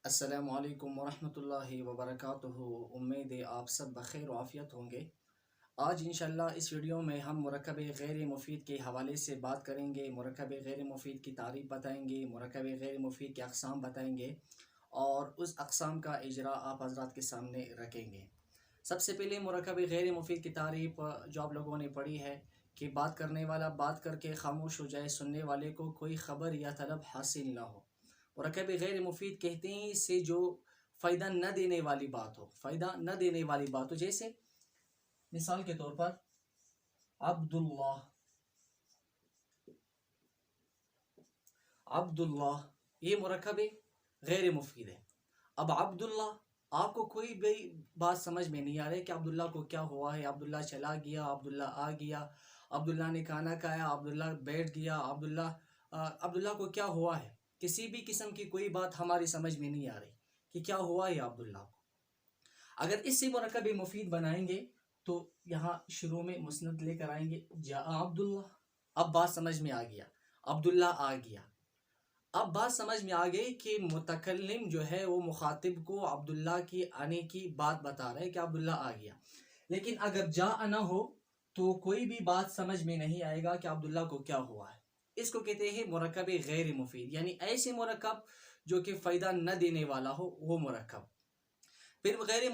السلام علیکم ورحمۃ اللہ وبرکاتہ۔ امید ہے آپ سب بخیر و عافیت ہوں گے۔ آج انشاءاللہ اس ویڈیو میں ہم مرکب غیر مفید کے حوالے سے بات کریں گے، مرکب غیر مفید کی تعریف بتائیں گے، مرکب غیر مفید کے اقسام بتائیں گے اور اس اقسام کا اجرا آپ حضرات کے سامنے رکھیں گے۔ سب سے پہلے مرکب غیر مفید کی تعریف جو آپ لوگوں نے پڑھی ہے کہ بات کرنے والا بات کر کے خاموش ہو جائے، سننے والے کو کوئی خبر یا طلب حاصل نہ ہو۔ مرکب غیر مفید کہتے ہیں اس سے جو فائدہ نہ دینے والی بات ہو، فائدہ نہ دینے والی بات ہو، جیسے مثال کے طور پر عبداللہ، عبداللہ یہ مرکب غیر مفید ہے۔ اب عبداللہ آپ کو کوئی بھی بات سمجھ میں نہیں آ رہی کہ عبداللہ کو کیا ہوا ہے، عبداللہ چلا گیا، عبداللہ آ گیا، عبداللہ نے کھانا کھایا، عبداللہ بیٹھ گیا، عبداللہ کو کیا ہوا ہے، کسی بھی قسم کی کوئی بات ہماری سمجھ میں نہیں آ رہی کہ کیا ہوا ہے عبداللہ کو۔ اگر اس سے مرکب مفید بنائیں گے تو یہاں شروع میں مسند لے کر آئیں گے، جاء عبداللہ، اب بات سمجھ میں آ گیا، عبداللہ آ گیا۔ اب بات سمجھ میں آ گئی کہ متکلم جو ہے وہ مخاطب کو عبداللہ کی آنے کی بات بتا رہا ہے کہ عبداللہ آ گیا۔ لیکن اگر جاء نہ ہو تو کوئی بھی بات سمجھ میں نہیں آئے گا کہ عبداللہ کو کیا ہوا ہے۔ اس کو کہتے ہیں مرکب غیر مفید، یعنی ایسے مرکب جو کہ فائدہ نہ دینے والا ہو، وہ مرکب۔ پھر غیر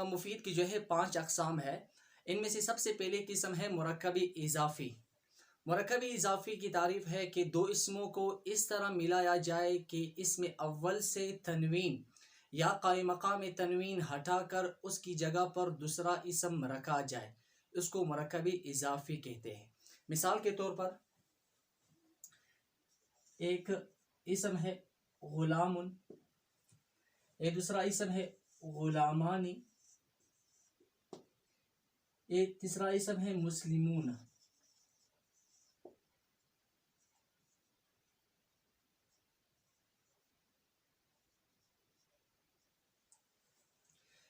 مفید کی جو ہے 5 اقسام ہے۔ ان میں سے سب سے پہلے قسم ہے مرکب اضافی۔ مرکب اضافی کی تعریف ہے کہ دو اسموں کو اس طرح ملایا جائے کہ اس میں اول سے تنوین یا قائم مقام تنوین ہٹا کر اس کی جگہ پر دوسرا اسم رکھا جائے، اس کو مرکب اضافی کہتے ہیں۔ مثال کے طور پر ایک اسم ہے غلام، ایک دوسرا اسم ہے غلامانی، ایک تیسرا اسم ہے مسلمون۔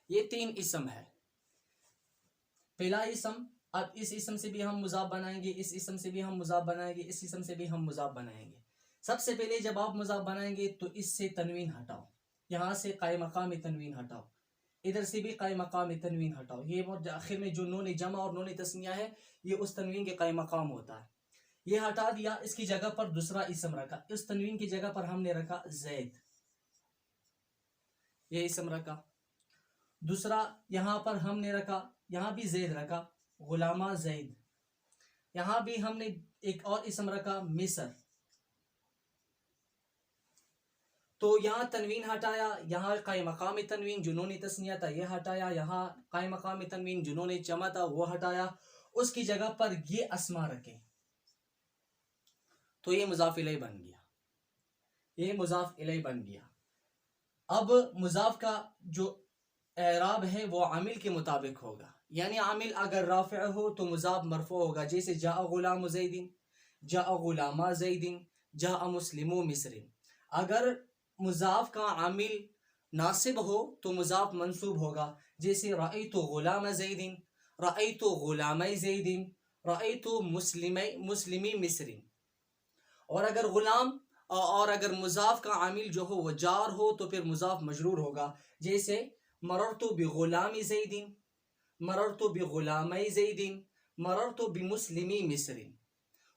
یہ 3 اسم ہے۔ پہلا اسم، اب اس اسم سے بھی ہم مضاف بنائیں گے، اس اسم سے بھی ہم مضاف بنائیں گے، اس اسم سے بھی ہم مضاف بنائیں گے۔ سب سے پہلے جب آپ مضاف بنائیں گے تو اس سے تنوین ہٹاؤ، یہاں سے قائم مقام تنوین ہٹاؤ، ادھر سے بھی قائم مقام تنوین ہٹاؤ۔ یہ آخر میں جو نون جمع اور نون تثنیہ ہے یہ اس تنوین کے قائم مقام ہوتا ہے۔ یہ ہٹا دیا، اس کی جگہ پر دوسرا اسم رکھا، اس تنوین کی جگہ پر ہم نے رکھا زید، یہ اسم رکھا۔ دوسرا یہاں پر ہم نے رکھا، یہاں بھی زید رکھا، غلامہ زید۔ یہاں بھی ہم نے ایک اور اسم رکھا مصر۔ تو یہاں تنوین ہٹایا، یہاں قائم مقام تنوین جنون تثنیہ تھا یہ ہٹایا، یہاں قائم مقام تنوین جنون جمع تھا وہ ہٹایا، اس کی جگہ پر یہ اسما رکھیں، تو یہ مضاف الیہ بن گیا، یہ مضاف الیہ بن گیا۔ اب مضاف کا جو اعراب ہے وہ عامل کے مطابق ہوگا، یعنی عامل اگر رافع ہو تو مضاف مرفوع ہوگا، جیسے جاء غلام زید، جاء غلامہ زید، جاء مسلم مصر۔ اگر مضاف کا عامل ناصب ہو تو مضاف منصوب ہوگا، جیسے رأیت غلام زید، رأیت غلام زید، رأیت مسلمی مصر۔ اور اگر مضاف کا عامل جو ہو وہ جار ہو تو پھر مضاف مجرور ہوگا، جیسے مررت بغلام زید، مررت بغلامی زید، مررت بمسلمی مصر۔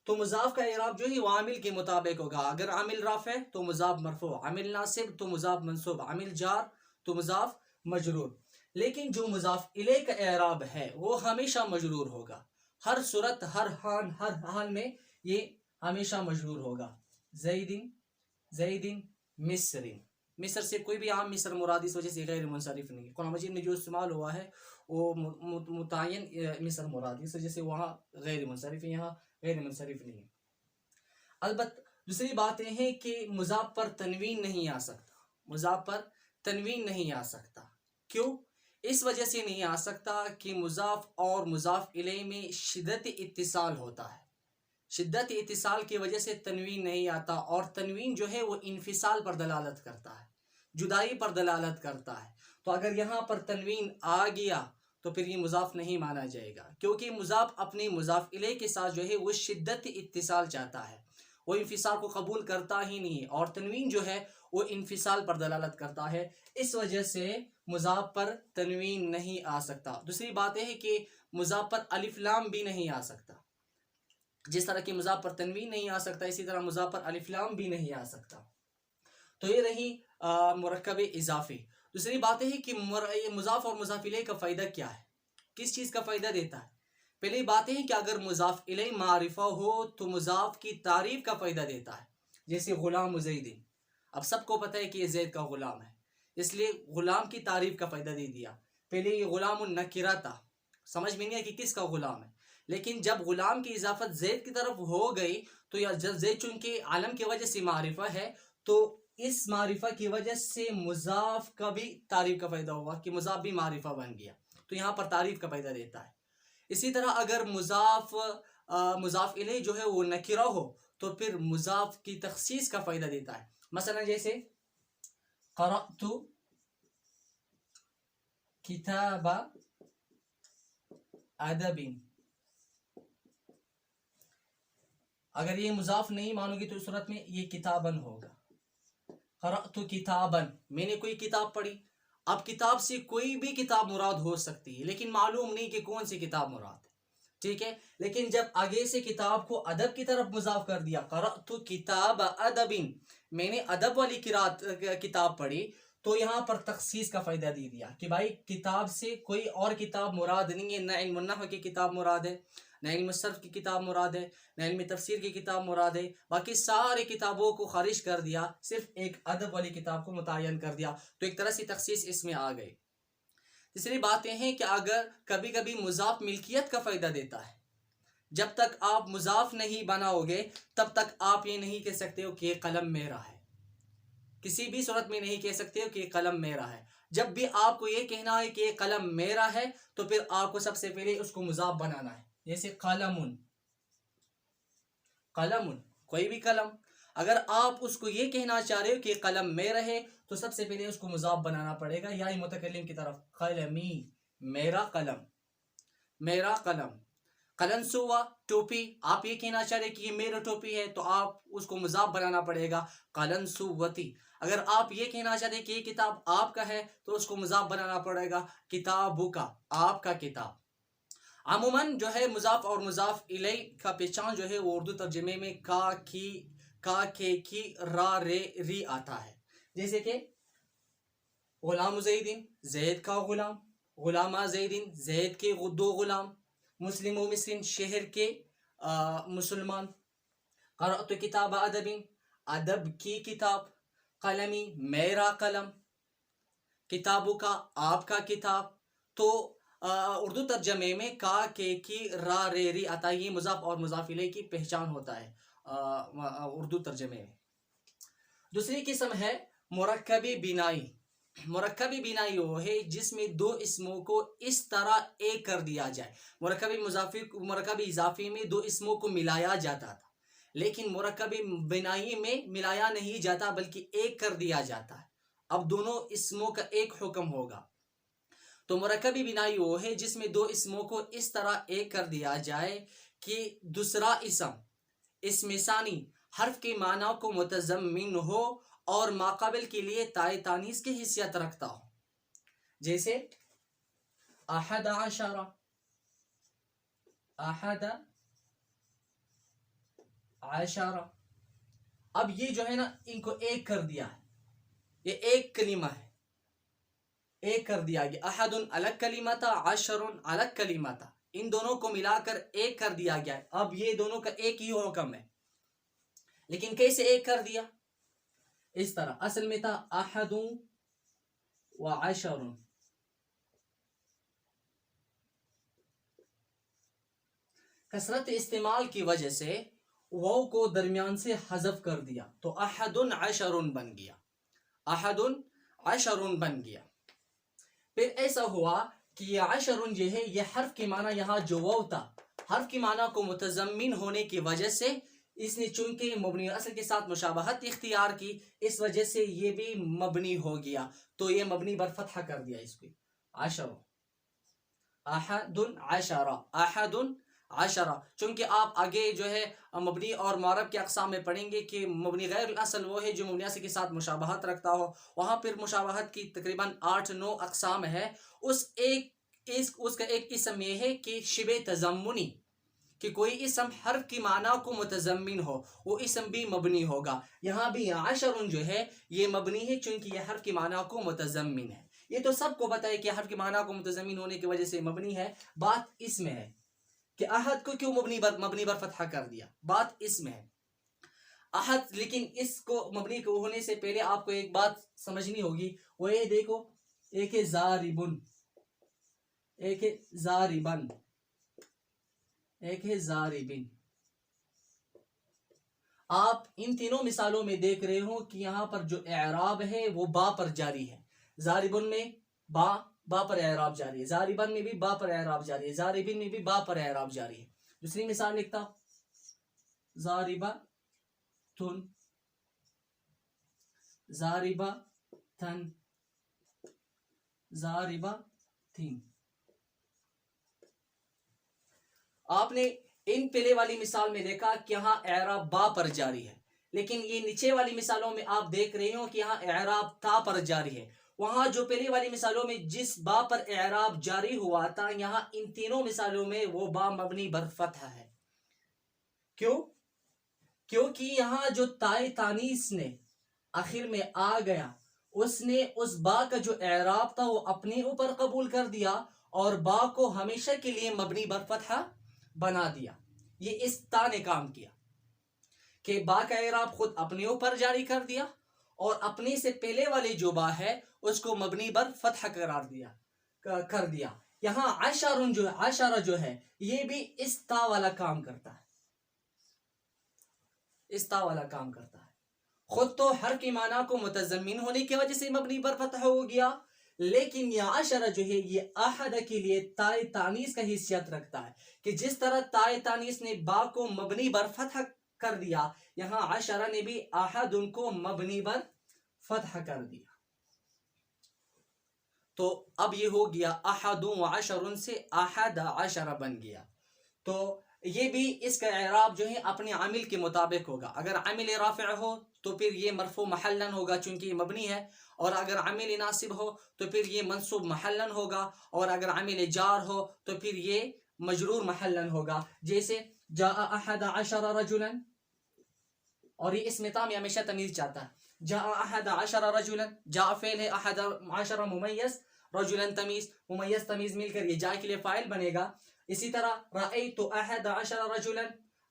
تو مضاف کا اعراب جو ہے وہ عامل کے مطابق ہوگا، اگر عامل رافع تو مضاف مرفوع، عامل ناصب تو مضاف منصوب، عامل جار تو مضاف مجرور۔ لیکن جو مضاف الیہ کا اعراب ہے وہ ہمیشہ مجرور ہوگا، ہر صورت، ہر حال میں یہ ہمیشہ مجرور ہوگا۔ زید، زید مصر، مصر سے کوئی بھی عام مصر مراد اس وجہ سے غیر منصرف نہیں ہے، قرآن مجید میں جو استعمال ہوا ہے وہ متعین مصر مراد، اس وجہ سے وہاں غیر منصرف ہے، یہاں غیر منصرف نہیں ہے۔ البتہ دوسری بات یہ ہے کہ مضاف پر تنوین نہیں آ سکتا، مضاف پر تنوین نہیں آ سکتا، کیوں؟ اس وجہ سے نہیں آ سکتا کہ مضاف اور مضاف الیہ میں شدت اتصال ہوتا ہے، شدت اتصال کی وجہ سے تنوین نہیں آتا، اور تنوین جو ہے وہ انفصال پر دلالت کرتا ہے، جدائی پر دلالت کرتا ہے۔ تو اگر یہاں پر تنوین آ گیا تو پھر یہ مضاف نہیں مانا جائے گا، کیونکہ مضاف اپنے مضاف الیہ کے ساتھ جو ہے وہ شدت اتصال چاہتا ہے، وہ انفصال کو قبول کرتا ہی نہیں، اور تنوین جو ہے وہ انفصال پر دلالت کرتا ہے، اس وجہ سے مضاف پر تنوین نہیں آ سکتا۔ دوسری بات یہ ہے کہ مضاف پر الف لام بھی نہیں آ سکتا، جس طرح کہ مضاف پر تنوین نہیں آ سکتا اسی طرح مضاف پر الف لام بھی نہیں آ سکتا۔ تو یہ رہی مرکب اضافی۔ دوسری بات یہ ہے کہ مضاف اور مضاف الیہ کا فائدہ کیا ہے، کس چیز کا فائدہ دیتا ہے؟ پہلی بات یہ ہے کہ اگر مضاف الیہ معرفہ ہو تو مضاف کی تعریف کا فائدہ دیتا ہے، جیسے غلام زید، اب سب کو پتہ ہے کہ یہ زید کا غلام ہے، اس لیے غلام کی تعریف کا فائدہ دے دیا۔ پہلے یہ غلام النکرہ تھا، سمجھ میں نہیں ہے کہ کس کا غلام ہے، لیکن جب غلام کی اضافت زید کی طرف ہو گئی تو یا زید چونکہ عالم کی وجہ سے معرفہ ہے تو اس معرفہ کی وجہ سے مضاف کا بھی تعریف کا فائدہ ہوا کہ مضاف بھی معرفہ بن گیا، تو یہاں پر تعریف کا فائدہ دیتا ہے۔ اسی طرح اگر مضاف الیہ جو ہے وہ نکرہ ہو تو پھر مضاف کی تخصیص کا فائدہ دیتا ہے، مثلا جیسے قرأت کتاب ادب، اگر یہ مضاف نہیں مانو گی تو اس صورت میں یہ کتابن ہوگا۔ قرأت کتابن، میں نے کوئی کتاب پڑھی، اب کتاب سے کوئی بھی کتاب مراد ہو سکتی ہے لیکن معلوم نہیں کہ کون سی کتاب مراد ہے، ٹھیک ہے، لیکن جب آگے سے کتاب کو ادب کی طرف مضاف کر دیا، قرأت کتاب ادب، میں نے ادب والی کتاب پڑھی، تو یہاں پر تخصیص کا فائدہ دے دیا کہ بھائی کتاب سے کوئی اور کتاب مراد نہیں ہے، نہ علم النحو کی کتاب مراد ہے، نہ علم الصرف کی کتاب مراد ہے، نہ علم تفسیر کی کتاب مراد ہے، باقی ساری کتابوں کو خارج کر دیا، صرف ایک ادب والی کتاب کو متعین کر دیا، تو ایک طرح سے تخصیص اس میں آ گئی۔ تیسری بات یہ ہے کہ اگر کبھی کبھی مضاف ملکیت کا فائدہ دیتا ہے، جب تک آپ مضاف نہیں بناؤ گے تب تک آپ یہ نہیں کہہ سکتے ہو کہ یہ قلم میرا ہے، کسی بھی صورت میں نہیں کہہ سکتے ہو کہ یہ قلم میرا ہے۔ جب بھی آپ کو یہ کہنا ہے کہ یہ قلم میرا ہے تو پھر آپ کو سب سے پہلے اس کو مضاف بنانا ہے، جیسے قلم، کوئی بھی قلم، اگر آپ اس کو یہ کہنا چاہ رہے ہو کہ قلم میرا ہے تو سب سے پہلے اس کو مضاف بنانا پڑے گا، یا متکلم کی طرف، قلمی، میرا قلم، میرا قلم۔ قلنسوا، ٹوپی، آپ یہ کہنا چاہ رہے کہ یہ میرا ٹوپی ہے تو آپ اس کو مضاف بنانا پڑے گا، قلنسوتی۔ اگر آپ یہ کہنا چاہتے ہیں کہ یہ کتاب آپ کا ہے تو اس کو مضاف بنانا پڑے گا، کتابو کا، آپ کا کتاب۔ عموماً جو ہے مضاف اور مضاف الیہ کا پہچان جو ہے وہ اردو ترجمے میں کا کے کی را رے ری آتا ہے، جیسے کہ غلام زیدین، زید کا غلام، غلامہ زیدین، زید کے دو غلام، مسلم و مصرین، شہر کے مسلمان، قرأت کتاب ادب، ادب کی کتاب، قلمی، میرا قلم، کتابوں کا، آپ کا کتاب۔ تو اردو ترجمے میں کا کے کی را رے ری آتا ہے، یہ مضاف اور مضاف الیہ کی پہچان ہوتا ہے اردو ترجمے میں۔ دوسری قسم ہے مرکبی بینائی۔ مرکبی بینائی وہ ہے جس میں دو اسموں کو اس طرح ایک کر دیا جائے، مرکبی اضافی میں دو اسموں کو ملایا جاتا تھا، لیکن مرکبی بینائی میں ملایا نہیں جاتا بلکہ ایک کر دیا جاتا ہے، اب دونوں اسموں کا ایک حکم ہوگا۔ تو مرکبی بینائی وہ ہے جس میں دو اسموں کو اس طرح ایک کر دیا جائے کہ دوسرا اسم ثانی حرف کے معنی کو متضمن ہو اور ماقابل کے لیے تائے تانیث کی حیثیت رکھتا ہو، جیسے احد عشر، احد عشر۔ اب یہ جو ہے نا ان کو ایک کر دیا ہے، یہ ایک کلمہ ہے، ایک کر دیا گیا، احد الگ کلمہ تھا، عشر الگ کلمہ تھا، ان دونوں کو ملا کر ایک کر دیا گیا ہے، اب یہ دونوں کا ایک ہی حکم ہے، لیکن کیسے ایک کر دیا؟ اس طرح، اصل میں تھا احد و عشر، کثرت استعمال کی وجہ سے واو کو درمیان سے حذف کر دیا تو احد عشر بن گیا، احد عشر بن گیا۔ پھر ایسا ہوا کہ یہ عشر جو ہے یہ حرف کی معنی، یہاں جو واو تھا حرف کی معنی کو متضمن ہونے کی وجہ سے اس نے چونکہ مبنی اصل کے ساتھ مشابہت اختیار کی، اس وجہ سے یہ بھی مبنی ہو گیا، تو یہ مبنی بر فتح کر دیا اس کو، عشر، احد عشر، احد عشرہ، چونکہ آپ آگے جو ہے مبنی اور معرب کے اقسام میں پڑھیں گے کہ مبنی غیر الاصل وہ ہے جو مبنی اصل کے ساتھ مشابہت رکھتا ہو. وہاں پھر مشابہت کی تقریباً 8-9 اقسام ہے. اس کا ایک اسم یہ ہے کہ شبہ تضمنی، کہ کوئی اسم حرف کی معنی کو متضمن ہو، وہ اسم بھی مبنی ہوگا. یہاں بھی عشر جو ہے یہ مبنی ہے چونکہ یہ حرف کی معنی کو متضمن ہے. یہ تو سب کو پتہ ہے کہ حرف کی معنی کو متضمن ہونے کی وجہ سے مبنی ہے. بات اس میں ہے کہ احد کو کیوں مبنی بر فتحہ کر دیا، بات اس میں ہے. احد، لیکن اس کو مبنی کو ہونے سے پہلے آپ کو ایک بات سمجھنی ہوگی، وہ یہ دیکھو، ایک ہے زاربن، ایک ہے زاربن، ایک ہے زاربن. آپ ان تینوں مثالوں میں دیکھ رہے ہو کہ یہاں پر جو اعراب ہے وہ با پر جاری ہے. زاربن میں با پر اعراب جاری ہے، زاربن میں بھی با پر اعراب جاری ہے، زاربن میں بھی با پر اعراب جاری ہے. دوسری مثال لکھتا زاربہ تن، زاربہ تن، زاربہ تھن. آپ نے ان پہلے والی مثال میں دیکھا کہ یہاں اعراب با پر جاری ہے، لیکن یہ نیچے والی مثالوں میں آپ دیکھ رہے ہو کہ یہاں اعراب تا پر جاری ہے. وہاں جو پہلی والی مثالوں میں جس با پر اعراب جاری ہوا تھا، یہاں ان تینوں مثالوں میں وہ با مبنی بر فتح ہے. کیوں؟ کیونکہ یہاں جو تائے تانیس نے آخر میں آ گیا، اس نے اس با کا جو اعراب تھا وہ اپنے اوپر قبول کر دیا اور با کو ہمیشہ کے لیے مبنی بر فتح بنا دیا. یہ اس تا نے کام کیا کہ با کا اعراب خود اپنے اوپر جاری کر دیا اور اپنے سے پہلے والے جو با ہے اس کو مبنی بر فتح کر دیا. یہاں عشرہ جو ہے یہ بھی اس تا والا کام کرتا ہے، اس تا والا کام کرتا ہے. خود تو حرف کی معنی کو متضمن ہونے کی وجہ سے مبنی بر فتح ہو گیا، لیکن یہ عشرہ جو ہے یہ احد کے لیے تائے تانیس کا حیثیت رکھتا ہے کہ جس طرح تائے تانیس نے با کو مبنی بر فتح کر دیا، یہاں عشرہ نے بھی احد ان کو مبنی بر فتح کر دیا. تو اب یہ ہو گیا احد و عشر سے احد عشر بن گیا. تو یہ بھی اس کا اعراب جو ہے اپنے عامل کے مطابق ہوگا. اگر عامل رافع ہو تو پھر یہ مرفوع محلن ہوگا چونکہ یہ مبنی ہے، اور اگر عامل ناصب ہو تو پھر یہ منصوب محلن ہوگا، اور اگر عامل جار ہو تو پھر یہ مجرور محلن ہوگا. جیسے جاء احد عشر رجلا، اور یہ اس میں تام ہمیشہ تمیز چاہتا ہے. جاء احد عشر رجلا، جاء فعل ہے، احد عشر ممیز، رجلا تمیز، ممیز تمیز مل کر یہ جاء کے لیے فاعل بنے گا. اسی طرح رأیت احد عشر رجلا،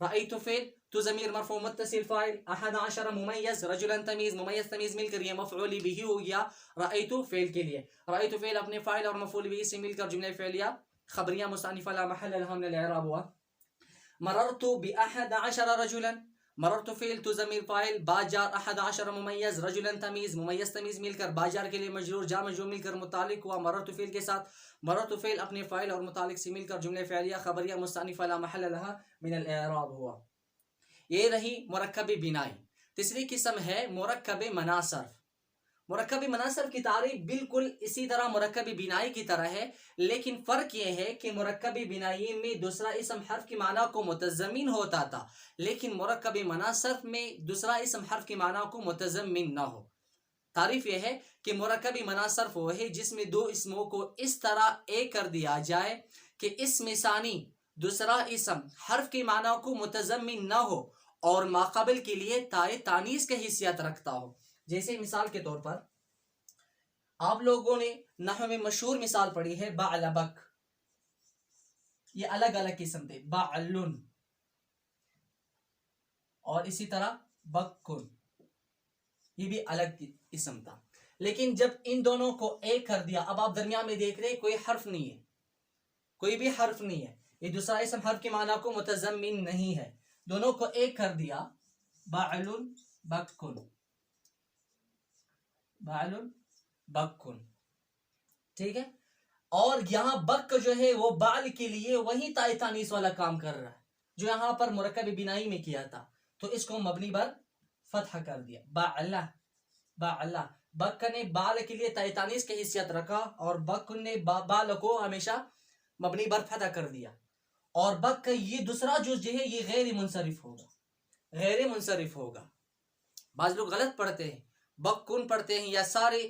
رأیت فعل، تو ضمیر مرفوع متصل فاعل، احد عشر ممیز، رجلا تمیز، ممیز تمیز مل کر یہ مفعول به ہو گیا رأیت فعل کے لیے. رأیت فعل اپنے فاعل اور مفعول به سے مل کر جملہ فعلیہ خبریہ مستأنفہ لا محل لها من الاعراب ہوا. مررت باحد عشر رجلا، مررت فعل تو ضمیر فاعل، با جار، احد عشر ممیز، رجلا تمیز، ممیز تمیز مل کر با جار کے لیے مجرور، جا مجرور مل کر متعلق ہوا مررت فعل کے ساتھ. مررت فعل اپنے فاعل اور متعلق سے مل کر جملہ فعلیہ خبریہ مستأنفہ لا محل لها من الاعراب ہوا. یہ رہی مرکب بنائی. تیسری قسم ہے مرکب مناصرف. مرکب مناصرف کی تعریف بالکل اسی طرح مرکب بنائی کی طرح ہے، لیکن فرق یہ ہے کہ مرکب بنائی میں دوسرا اسم حرف کی معنی کو متضمن ہوتا تھا، لیکن مرکب مناصرف میں دوسرا اسم حرف کی معنی کو متضمن نہ ہو. تعریف یہ ہے کہ مرکب مناصرف وہ ہے جس میں دو اسموں کو اس طرح ایک کر دیا جائے کہ اسم ثانی دوسرا اسم حرف کی معنی کو متضمن نہ ہو اور ماقبل کے لیے تائے تانیس کا حیثیت رکھتا ہو. جیسے مثال کے طور پر آپ لوگوں نے نحو میں مشہور مثال پڑھی ہے بعلبک، یہ الگ الگ قسم تھے، بعلن اور اسی طرح بکن، یہ بھی الگ قسم تھا. لیکن جب ان دونوں کو ایک کر دیا، اب آپ درمیان میں دیکھ رہے کوئی حرف نہیں ہے، کوئی بھی حرف نہیں ہے، یہ دوسرا اسم حرف کی معنی کو متضمن نہیں ہے، دونوں کو ایک کر دیا، بعلن بکن، بعلن بکن. ٹھیک ہے. اور یہاں بک جو ہے وہ بعل کے لیے وہی تائے تانیس والا کام کر رہا ہے جو یہاں پر مرکب بنائی میں کیا تھا، تو اس کو مبنی بر فتح کر دیا. بعلہ، بعلہ، بک نے بال کے لیے تائے تانیس کی حیثیت رکھا اور بک نے بال کو ہمیشہ مبنی بر فتح کر دیا. اور بک کا یہ دوسرا جز جو ہے یہ غیر منصرف ہوگا، غیر منصرف ہوگا. بعض لوگ غلط پڑھتے ہیں، بک کن پڑھتے ہیں یا سارے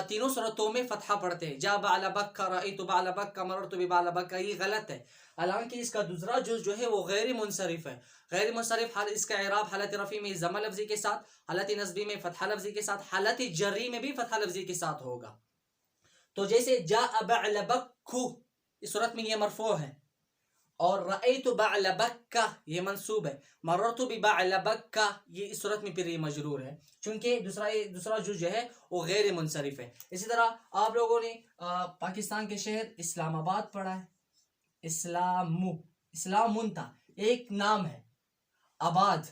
تینوں صورتوں میں فتحہ پڑھتے ہیں، جا بعل بکا رأیت بعل بکا مررت ببعل بکا، یہ غلط ہے. حالانکہ اس کا دوسرا جز جو ہے وہ غیر منصرف ہے. غیر منصرف حال اس کا اعراب حالت رفع میں ضمہ لفظی کے ساتھ، حالت نصبی میں فتحہ لفظی کے ساتھ، حالت جری میں بھی فتحہ لفظی کے ساتھ ہوگا. تو جیسے جاء بعل بکو اس صورت میں یہ مرفوع ہے، اور رأیت بعل بکا یہ منصوب ہے، مررت ببعل بکا یہ اس صورت میں پھر یہ مجرور ہے، چونکہ دوسرا جز جو ہے وہ غیر منصرف ہے. اسی طرح آپ لوگوں نے پاکستان کے شہر اسلام آباد پڑھا ہے، اسلام تھا، ایک نام ہے. آباد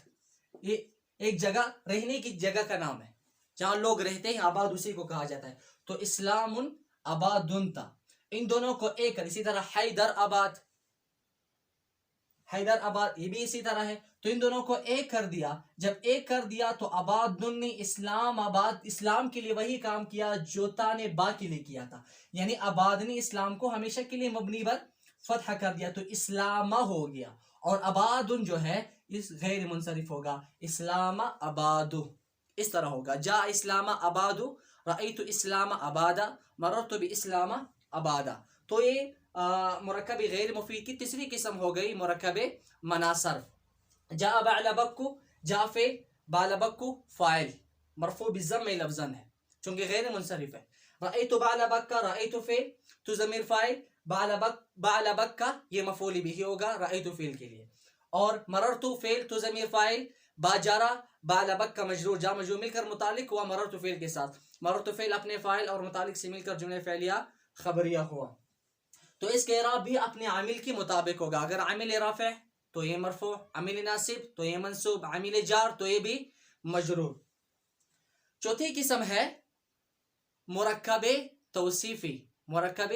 یہ ایک جگہ، رہنے کی جگہ کا نام ہے، جہاں لوگ رہتے ہیں آباد اسی کو کہا جاتا ہے. تو اسلام آبادن تھا، ان دونوں کو ایک کر. اسی طرح حیدر آباد یہ بھی اسی طرح ہے. تو ان دونوں کو ایک کر دیا. جب ایک کر دیا تو آبادن نے اسلام آباد اسلام کے لیے وہی کام کیا جو تا نے با کے لیے کیا تھا، یعنی آباد نے اسلام کو ہمیشہ کے لیے مبنی پر فتح کر دیا تو اسلامہ ہو گیا. اور آبادن جو ہے اس غیر منصرف ہوگا، اسلام آبادو اس طرح ہوگا. جا اسلام آبادو رأیت اسلام آبادا مررت باسلام آبادا. تو یہ مرکب غیر مفید کی تیسری قسم ہو گئی مرکب مناصرف. جاء بعل بکو، جا فعل، بعل بکو فاعل، مرفوع بالضم لفظا ہے چونکہ غیر منصرف ہے. رأیت بعل بکا، رأیت فعل، تو ضمیر فاعل، بعل بکا یہ مفعول بھی ہوگا رأیت فعل کے لیے. اور مررت فعل تو ضمیر فاعل، با جارا بعل بکا مجرور، جا مجرور مل کر متعلق ہوا مررت فعل کے ساتھ. مررت فعل اپنے فاعل اور متعلق سے مل کر جملہ فعلیہ خبریہ ہوا. تو اس کے اعراب بھی اپنے عامل کے مطابق ہوگا. اگر عامل رافع تو یہ مرفوع، عامل ناصب تو یہ منصوب، عامل جار تو یہ بھی مجرور. چوتھی قسم ہے مرکب توصیفی. مرکب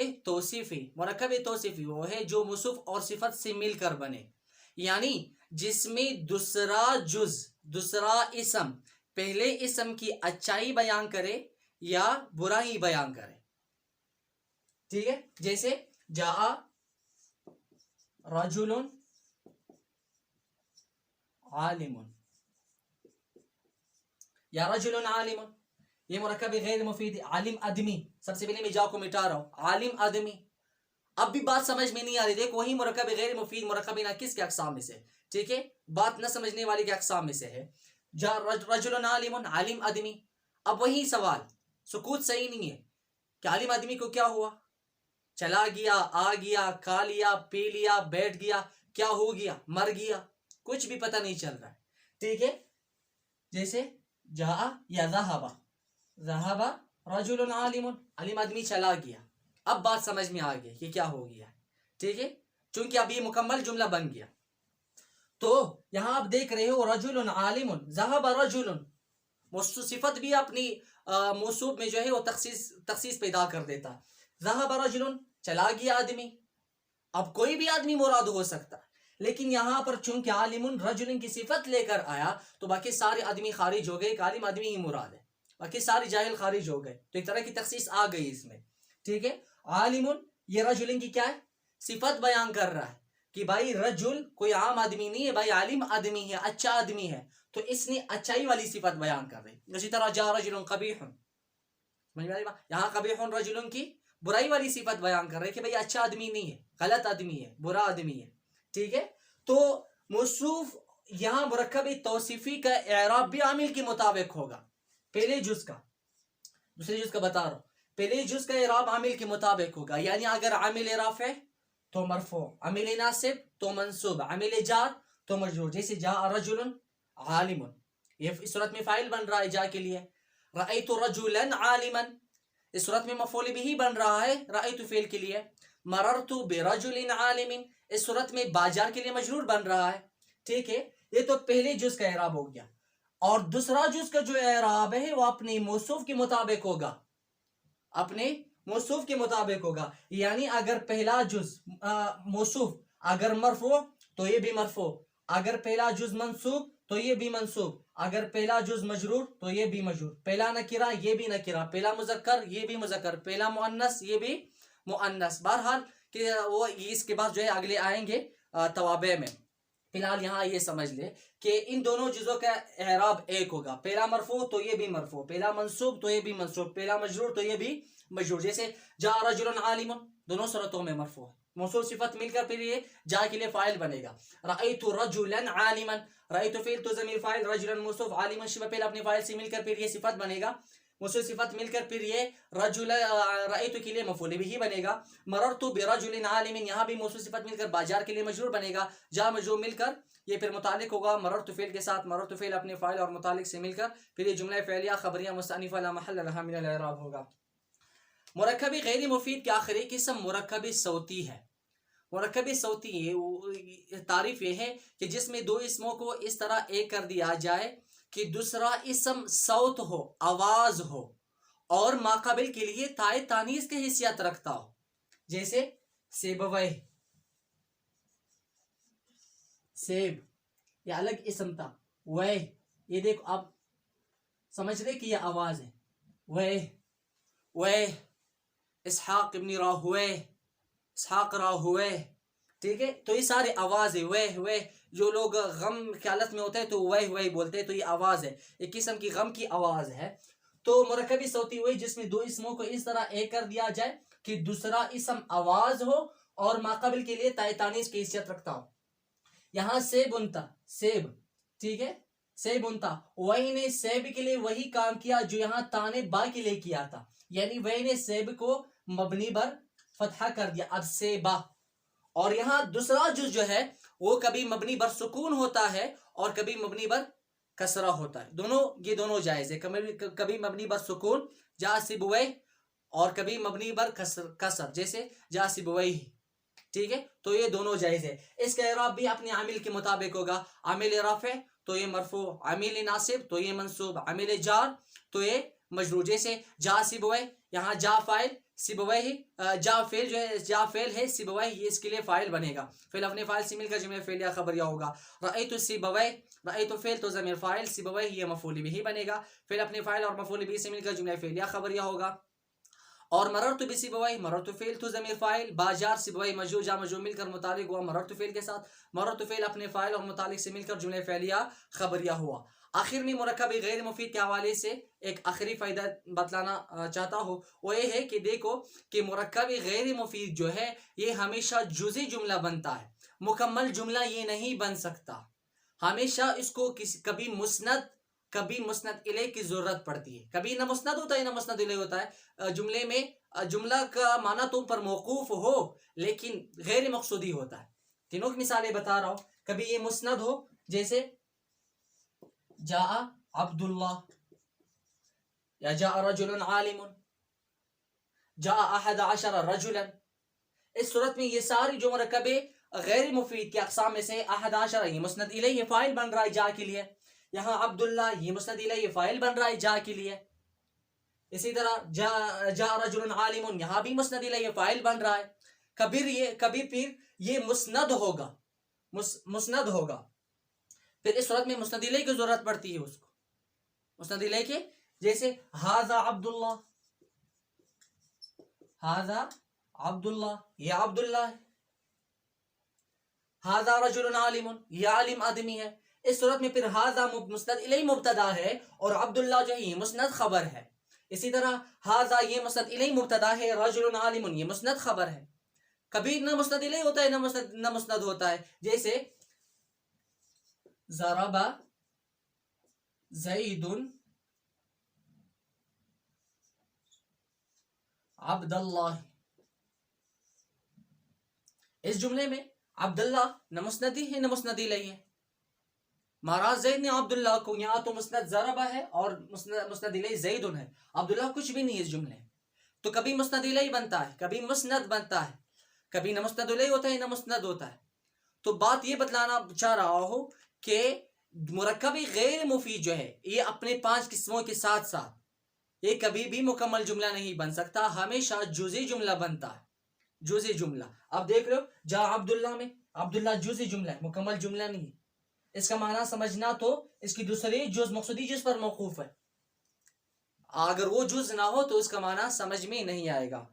توصیفی وہ ہے جو موصوف اور صفت سے مل کر بنے، یعنی جس میں دوسرا اسم پہلے اسم کی اچائی بیان کرے یا برائی بیان کرے. ٹھیک ہے، جیسے جاء رجل عالم یا رجل عالم، یہ مرکب غیر مفید. عالم آدمی، سب سے پہلے میں جا کو مٹا رہا ہوں، عالم آدمی. اب بھی بات سمجھ میں نہیں آ رہی، دیکھ وہی مرکب غیر مفید مرکب ناقص کے اقسام میں سے. ٹھیک ہے، بات نہ سمجھنے والے کے اقسام میں سے ہے. جا رجل عالم، عالم آدمی. اب وہی سوال، سکوت صحیح نہیں ہے کہ عالم آدمی کو کیا ہوا، چلا گیا، آ گیا، کھا لیا، پی لیا، بیٹھ گیا، کیا ہو گیا، مر گیا، کچھ بھی پتہ نہیں چل رہا ہے. ٹھیک ہے، جیسے جاء یا ذهب رجل عالم، عالم آدمی چلا گیا. اب بات سمجھ میں آ گئی کہ کیا ہو گیا. ٹھیک ہے، چونکہ اب یہ مکمل جملہ بن گیا. تو یہاں آپ دیکھ رہے ہو رجل عالم، ذهب رجل، صفت بھی اپنی موصوف میں جو ہے وہ تخصیص پیدا کر دیتا. ذهب رجل چلا گیا آدمی. اب کوئی بھی آدمی مراد ہو سکتا، لیکن یہاں پر چونکہ عالم رجل کی صفت لے کر آیا تو باقی سارے آدمی خارج ہو گئے، ایک عالم آدمی ہی مراد ہے، باقی سارے جاہل خارج ہو گئے. تو ایک طرح کی تخصیص آ گئی اس میں. ٹھیک ہے، عالم یہ رجل کی کیا ہے، صفت بیان کر رہا ہے کہ بھائی رجل کوئی عام آدمی نہیں ہے، بھائی عالم آدمی ہے، اچھا آدمی ہے، تو اس نے اچھائی والی صفت بیان کر رہی. اسی طرح جا رجل قبیح، یہاں قبیح رجل کی برائی والی صفت بیان کر رہے کہ بھئی اچھا آدمی نہیں ہے، غلط آدمی ہے، برا آدمی ہے. ٹھیک ہے، تو موصوف یہاں مرکب توصیفی کا اعراب بھی عامل کے مطابق ہوگا. پہلے جز کا، دوسرے جز کا بتا رہا ہوں، پہلے جز کا اعراب عامل کے مطابق ہوگا. یعنی اگر عامل رافع تو مرفوع، عامل ناصب تو منصوب، عامل جار تو مجرور. جیسے جاء رجل عالم، یہ اس صورت میں فاعل بن رہا ہے جا کے لیے. رأیت رجلا عالما، اس صورت میں مفعول بھی بن رہا ہے رأیت فعل کے لیے. مررت برجل عالم، اس صورت میں باجار کے لیے مجرور بن رہا ہے. ٹھیک ہے، یہ تو پہلے جز کا اعراب ہو گیا. اور دوسرا جز کا جو اعراب ہے وہ اپنے موصوف کے مطابق ہوگا، اپنے موصوف کے مطابق ہوگا. یعنی اگر پہلا جز موصوف اگر مرفوع تو یہ بھی مرفوع، اگر پہلا جز منصوب تو یہ بھی منصوب، اگر پہلا جز مجرور تو یہ بھی مجرور، پہلا نکرہ یہ بھی نکرہ، پہلا مذکر یہ بھی مذکر، پہلا مؤنث یہ بھی مؤنث. بہرحال کہ وہ اس کے بعد جو ہے اگلے آئیں گے توابع میں. فی الحال یہاں یہ سمجھ لے کہ ان دونوں چیزوں کا اعراب ایک ہوگا. پہلا مرفوع تو یہ بھی مرفوع، پہلا منصوب تو یہ بھی منصوب، پہلا مجرور تو یہ بھی مجرور. جیسے جاء رجل عالم دونوں صورتوں میں مرفوع ہے. موصول صفت مل کر پھر یہ جا کے لیے فاعل بنے گا. رأیت رجلا عالما، رأیت فعل تو ضمیر فاعل، رجلا موصوف، عالما شبہ پہلے اپنے فاعل سے مل کر پھر یہ صفت بنے گا. موصول صفت مل کر پھر یہ رجل رأیت کے لیے مفعول بھی بنے گا. مررت برجل عالم یہاں بھی موصول صفت مل کر باجار کے لیے مجرور بنے گا. جا مجرور مل کر یہ پھر متعلق ہوگا مررت فعل کے ساتھ، مررت فعل اپنے فاعل اور متعلق سے مل کر پھر یہ جملہ فعلیہ خبریہ مستأنفہ لا محل لها من الاعراب ہوگا. مرکبی غیر مفید کے آخری قسم مرکبی صوتی ہے. مرکبی صوتی تعریف یہ ہے کہ جس میں دو اسموں کو اس طرح ایک کر دیا جائے کہ دوسرا اسم صوت ہو، آواز ہو، اور ماقابل کے لیے تائے تانیث کی حیثیت رکھتا ہو. جیسے سیبویہ، سیب یہ الگ اسم تھا. وے یہ دیکھو آپ سمجھ رہے کہ یہ آواز ہے. وے وے اسحاق ابن راہوے، اسحاق راہوے، ٹھیک ہے. تو یہ سارے آواز ہے. وے وے جو لوگ غم کی حالت میں ہوتے ہیں تو وے وے بولتے ہیں، تو یہ آواز ہے، ایک قسم کی غم کی آواز ہے. تو مرکبی صوتی وہی جس میں دو اسموں کو اس طرح ایک کر دیا جائے کہ دوسرا اسم آواز ہو اور ماقابل کے لیے تائے تانیث کی حیثیت رکھتا ہو. یہاں سیب انتا، سیب، ٹھیک ہے، سیب انتا، وہی نے سیب کے لیے وہی کام کیا جو یہاں تانے با کے لیے کیا تھا، یعنی وہی نے سیب کو مبنی پر فتحہ کر دیا، اب سیبا. اور یہاں دوسرا جز جو ہے وہ کبھی مبنی پر سکون ہوتا ہے اور کبھی مبنی پر کسرہ ہوتا ہے. دونوں یہ دونوں جائز ہے. کبھی مبنی پر سکون جا سبوے اور کبھی مبنی پر کسر جیسے جا سبوے، ٹھیک ہے. تو یہ دونوں جائز ہے. اس کا اعراب بھی اپنے عامل کے مطابق ہوگا. عامل رفع تو یہ مرفوع، عامل ناصب تو یہ منصوب، عامل جار تو یہ مجرور. جیسے جا سبوے یہاں جا فاعل، سبوے جا فعل جو ہے، جا فعل ہے، سبوے یہ اس کے لیے فاعل بنے گا. فعل اپنے فاعل سے مل کر جملہ فعلیہ خبریہ ہوگا. رأیت سبوے، رأیت فعل تو ضمیر فاعل، سبوے یہ مفعول بھی بنے گا. فعل اپنے فاعل اور مفعول بھی سے مل کر جملہ فعلیہ خبریہ ہوگا. اور مررت بسبویہ، مررت فعل تو ضمیر فاعل، باجار سبویہ مجرور، جا مجرور مل کر متعلق ہوا مررت فعل کے ساتھ. مررت فعل اپنے فاعل اور متعلق سے مل کر جملہ فعلیہ خبریہ ہوا. آخر میں مرکب غیر مفید کے حوالے سے ایک آخری فائدہ بتلانا چاہتا ہوں، وہ یہ ہے کہ دیکھو کہ مرکب غیر مفید جو ہے یہ ہمیشہ جزئی جملہ بنتا ہے، مکمل جملہ یہ نہیں بن سکتا. ہمیشہ اس کو کبھی مسند الیہ کی ضرورت پڑتی ہے، کبھی نہ مسند ہوتا ہے نہ مسند الیہ ہوتا ہے. جملے میں جملہ کا معنی تم پر موقوف ہو لیکن غیر مقصودی ہوتا ہے. تینوں کی مثالیں بتا رہا ہوں. کبھی یہ مسند ہو جیسے جاء عبداللہ یا جاء رجل عالم، جاء 11 رجلا. اس صورت میں یہ ساری جو مرکب غیر مفید کی اقسام میں سے 11 یہ مسند الیہ فاعل بن رہا ہے جا کے لیے. یہاں عبداللہ یہ مسند الیہ فاعل بن رہا ہے جا کے لیے. اسی طرح جاء رجل عالم یہاں بھی مسند الیہ فاعل بن رہا ہے. کبھی پھر یہ مسند ہوگا پھر اس صورت میں مسند الیہ کی ضرورت پڑتی ہے اس کو، مسند الیہ کے. جیسے ھذا عبداللہ، ھذا عبداللہ یہ عبداللہ ہے. ھذا رجل عالم یہ عالم آدمی ہے. اس صورت میں پھر ھذا مسند الیہ مبتدا ہے اور عبداللہ جو ہے یہ مسند خبر ہے. اسی طرح ھذا یہ مسند الیہ مبتدا ہے، رجل عالم یہ مسند خبر ہے. کبھی نہ مسند الیہ ہوتا ہے نہ مسند ہوتا ہے. جیسے ضرب زید عبداللہ. اس جملے میں عبداللہ نہ مسندی ہے نہ مسند الیہ ہے. مارا زید نے عبداللہ کو، یہاں تو مسند ضربہ ہے اور مسند الیہ زید ہے، عبداللہ کچھ بھی نہیں اس جملے. تو کبھی مسند الیہ بنتا ہے کبھی مسند بنتا ہے، کبھی نہ مسند الیہ ہوتا ہے نہ مسند ہوتا ہے. تو بات یہ بتلانا چاہ رہا ہوں کہ مرکب غیر مفید جو ہے یہ اپنے 5 قسموں کے ساتھ ساتھ یہ کبھی بھی مکمل جملہ نہیں بن سکتا، ہمیشہ جزئی جملہ بنتا ہے. جزئی جملہ اب دیکھ رہے ہو جا عبداللہ میں عبداللہ جزئی جملہ ہے، مکمل جملہ نہیں ہے. اس کا معنی سمجھنا تو اس کی دوسری جز مقصودی جس پر موقوف ہے، اگر وہ جز نہ ہو تو اس کا معنی سمجھ میں نہیں آئے گا.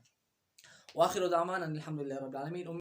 وآخر دعوانا الحمدللہ رب العالمین.